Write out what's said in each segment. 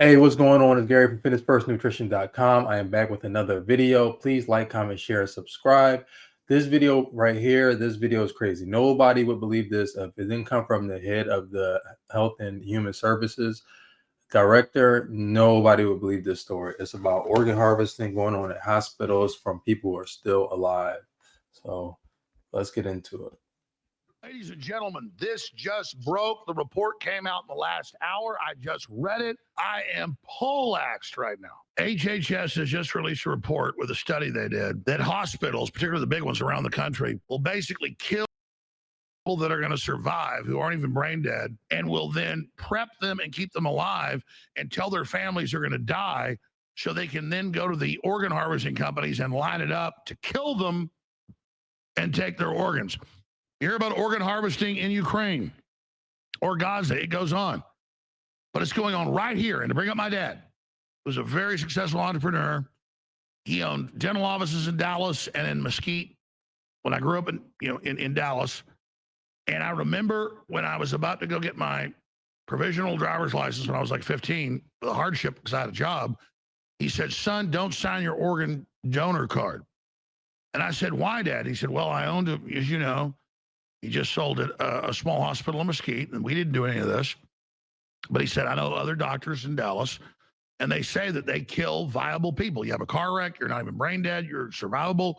Hey, what's going on? It's Gary from FitnessFirstNutrition.com. I am back with another video. Please like, comment, share, subscribe. This video right here, this video is crazy. Nobody would believe this if it didn't come from the head of the Health and Human Services director. Nobody would believe this story. It's about organ harvesting going on at hospitals from people who are still alive. So let's get into it. Ladies and gentlemen, this just broke. The report came out in the last hour. I just read it. I am poleaxed right now. HHS has just released a report with a study they did that hospitals, particularly the big ones around the country, will basically kill people that are going to survive who aren't even brain dead and will then prep them and keep them alive until their families are going to die so they can then go to the organ harvesting companies and line it up to kill them and take their organs. You hear about organ harvesting in Ukraine or Gaza, it goes on. But it's going on right here. And to bring up my dad, who's a very successful entrepreneur, he owned dental offices in Dallas and in Mesquite when I grew up in Dallas. And I remember when I was about to go get my provisional driver's license when I was like 15, the hardship because I had a job, he said, son, don't sign your organ donor card. And I said, why, Dad? He said, well, I owned, as you know, he just sold it a small hospital in Mesquite, and we didn't do any of this. But he said, I know other doctors in Dallas, and they say that they kill viable people. You have a car wreck, you're not even brain dead, you're survivable.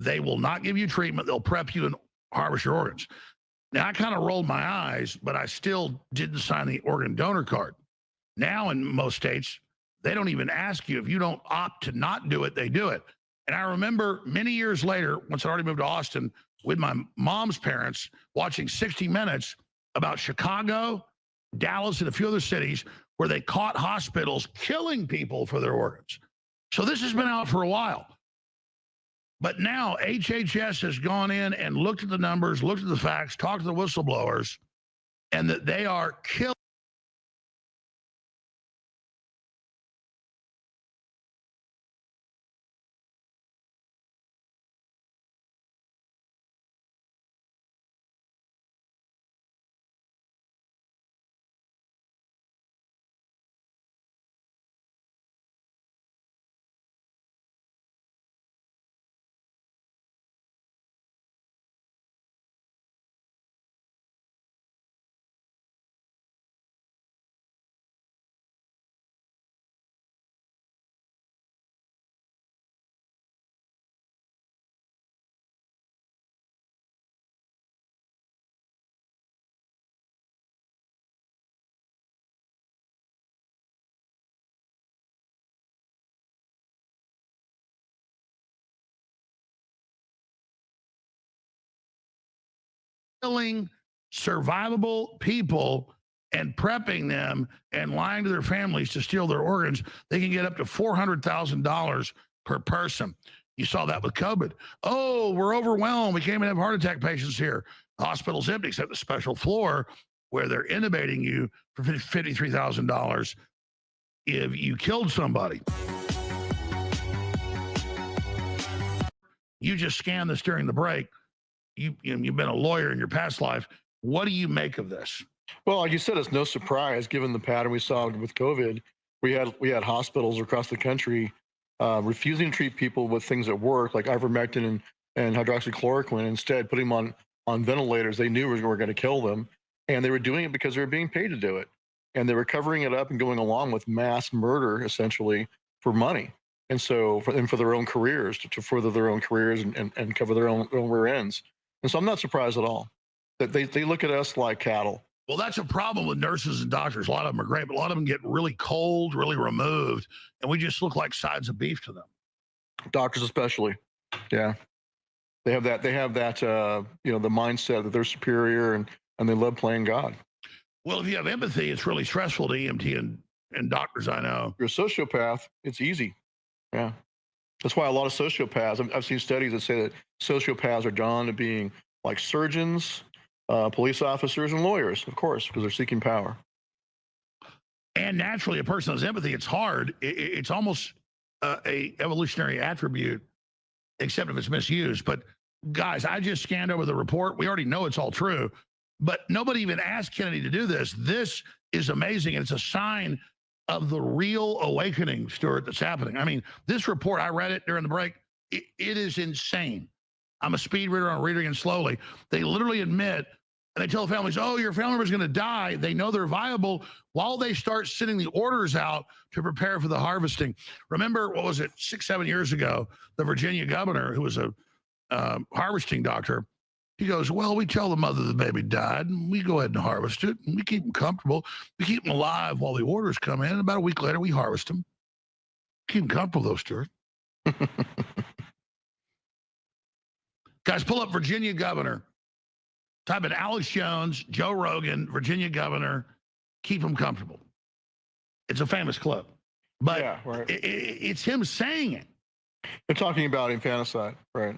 They will not give you treatment. They'll prep you and harvest your organs. Now, I kind of rolled my eyes, but I still didn't sign the organ donor card. Now, in most states, they don't even ask you. If you don't opt to not do it, they do it. And I remember many years later, once I already moved to Austin, with my mom's parents watching 60 Minutes about Chicago, Dallas, and a few other cities where they caught hospitals killing people for their organs. So this has been out for a while. But now HHS has gone in and looked at the numbers, looked at the facts, talked to the whistleblowers, and that they are killing. Killing survivable people and prepping them and lying to their families to steal their organs, they can get up to $400,000 per person. You saw that with COVID. Oh, we're overwhelmed. We can't even have heart attack patients here. Hospital's empty except the special floor where they're intubating you for $53,000 if you killed somebody. You just scanned this during the break. You've been a lawyer in your past life. What do you make of this? Well, like you said, it's no surprise given the pattern we saw with COVID. We had hospitals across the country refusing to treat people with things that work, like ivermectin and hydroxychloroquine, instead putting them on ventilators they knew were going to kill them. And they were doing it because they were being paid to do it. And they were covering it up and going along with mass murder, essentially, for money. And so, for their own careers, to further their own careers and cover their own rear ends. And so I'm not surprised at all that they look at us like cattle. Well, that's a problem with nurses and doctors. A lot of them are great, but a lot of them get really cold, really removed, and we just look like sides of beef to them. Doctors especially. Yeah. They have that, the mindset that they're superior and they love playing God. Well, if you have empathy, it's really stressful to EMT and doctors I know. If you're a sociopath, it's easy. Yeah. That's why a lot of sociopaths, I've seen studies that say that sociopaths are drawn to being like surgeons, police officers, and lawyers, of course, because they're seeking power. And naturally, a person has empathy. It's hard. It's almost a evolutionary attribute, except if it's misused. But guys, I just scanned over the report. We already know it's all true, but nobody even asked Kennedy to do this. This is amazing, and it's a sign of the real awakening, Stuart, that's happening. I mean, this report, I read it during the break. It is insane. I'm a speed reader. I'm reading it slowly. They literally admit, and they tell the families, oh, your family member's going to die. They know they're viable while they start sending the orders out to prepare for the harvesting. Remember, what was it, 6-7 years ago, the Virginia governor, who was a harvesting doctor, he goes, well, we tell the mother the baby died, and we go ahead and harvest it, and we keep them comfortable. We keep them alive while the orders come in, and about a week later, we harvest them. Keep them comfortable, though, Stuart. Guys, pull up Virginia governor. Type in Alex Jones, Joe Rogan, Virginia governor, keep them comfortable. It's a famous clip. But yeah, right. It's him saying it. They're talking about infanticide, right?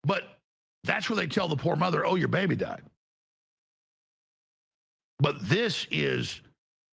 But that's where they tell the poor mother, oh, your baby died. But this is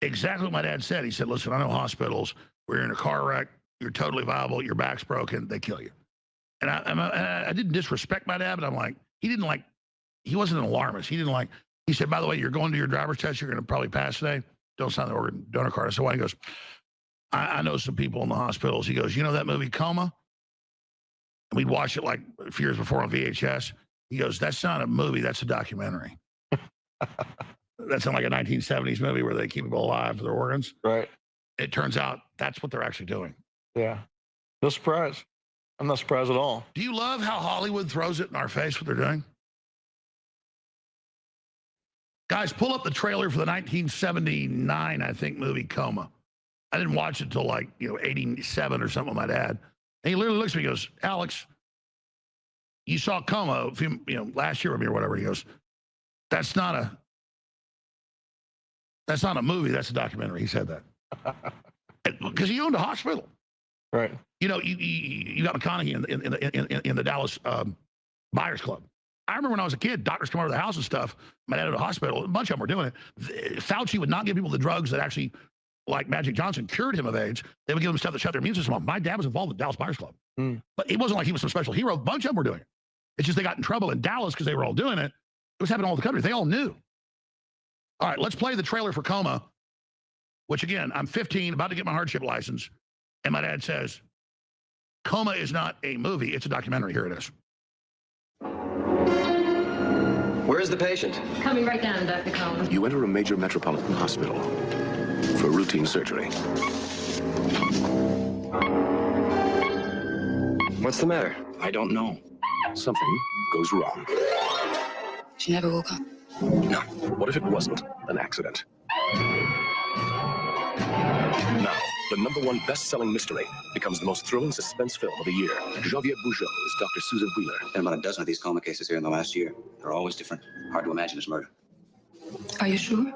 exactly what my dad said. He said, listen, I know hospitals where you're in a car wreck, you're totally viable, your back's broken, they kill you. And I didn't disrespect my dad, but I'm like, he wasn't an alarmist. He said, by the way, you're going to your driver's test, you're going to probably pass today. Don't sign the organ donor card. I said, why? He goes, I know some people in the hospitals. He goes, you know that movie Coma? And we'd watch it like a few years before on VHS. He goes, that's not a movie, that's a documentary. That's in like a 1970s movie where they keep people alive for their organs. Right. It turns out that's what they're actually doing. Yeah. No surprise. I'm not surprised at all. Do you love how Hollywood throws it in our face what they're doing? Guys, pull up the trailer for the 1979, I think, movie Coma. I didn't watch it till like, 87 or something with my dad. And he literally looks at me and goes, Alex, you saw Coma last year with me or whatever. He goes, that's not a movie, that's a documentary. He said that. Because he owned a hospital. Right. You got McConaughey in the Dallas Buyers Club. I remember when I was a kid, doctors come over to the house and stuff. My dad at a hospital, a bunch of them were doing it. Fauci would not give people the drugs that actually, like Magic Johnson, cured him of AIDS. They would give them stuff that shut their immune system off. My dad was involved with the Dallas Buyers Club. But it wasn't like he was some special hero. A bunch of them were doing it. It's just they got in trouble in Dallas because they were all doing it. It was happening all over the country. They all knew. All right, let's play the trailer for Coma, which again, I'm 15, about to get my hardship license. And my dad says, Coma is not a movie, it's a documentary. Here it is. Where is the patient? Coming right down, Dr. Coleman. You enter a major metropolitan hospital for routine surgery. What's the matter? I don't know. Something goes wrong. She never woke up. No. What if it wasn't an accident? Now, the #1 best-selling mystery becomes the most thrilling suspense film of the year. Geneviève Bujold is Dr. Susan Wheeler. Been about a dozen of these coma cases here in the last year. They're always different. Hard to imagine it's murder. Are you sure?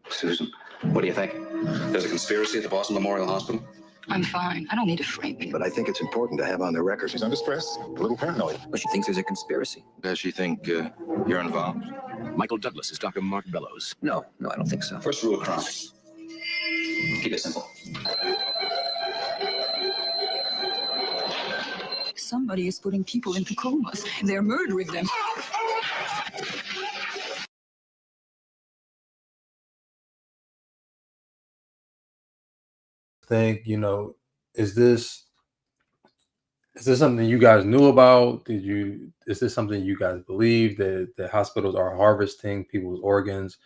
Susan, what do you think? There's a conspiracy at the Boston Memorial Hospital? I'm fine. I don't need to frame you. But I think it's important to have on the record. She's under stress, a little paranoid. But she thinks there's a conspiracy. Does she think you're involved? Michael Douglas is Dr. Mark Bellows. No, I don't think so. First rule of crime. Keep it simple. Somebody is putting people into comas. They're murdering them. Think, is this something you guys knew about? Is this something you guys believe that hospitals are harvesting people's organs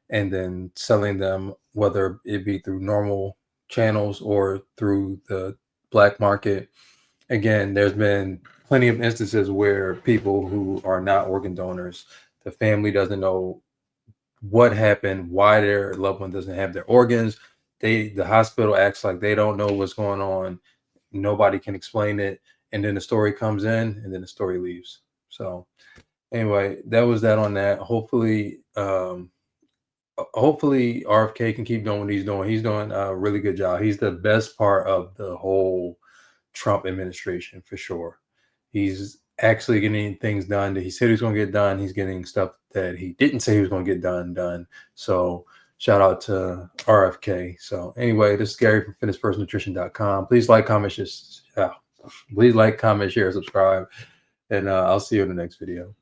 and then selling them, whether it be through normal channels or through the black market? Again, there's been plenty of instances where people who are not organ donors, the family doesn't know what happened, why their loved one doesn't have their organs. The hospital acts like they don't know what's going on. Nobody can explain it. And then the story comes in and then the story leaves. So anyway, that was that on that. Hopefully RFK can keep doing what he's doing. He's doing a really good job. He's the best part of the whole Trump administration for sure. He's actually getting things done that he said he was going to get done. He's getting stuff that he didn't say he was going to get done. So shout out to RFK. So anyway, this is Gary from FitnessFirstNutrition.com. Please like, comment, share, subscribe, and I'll see you in the next video.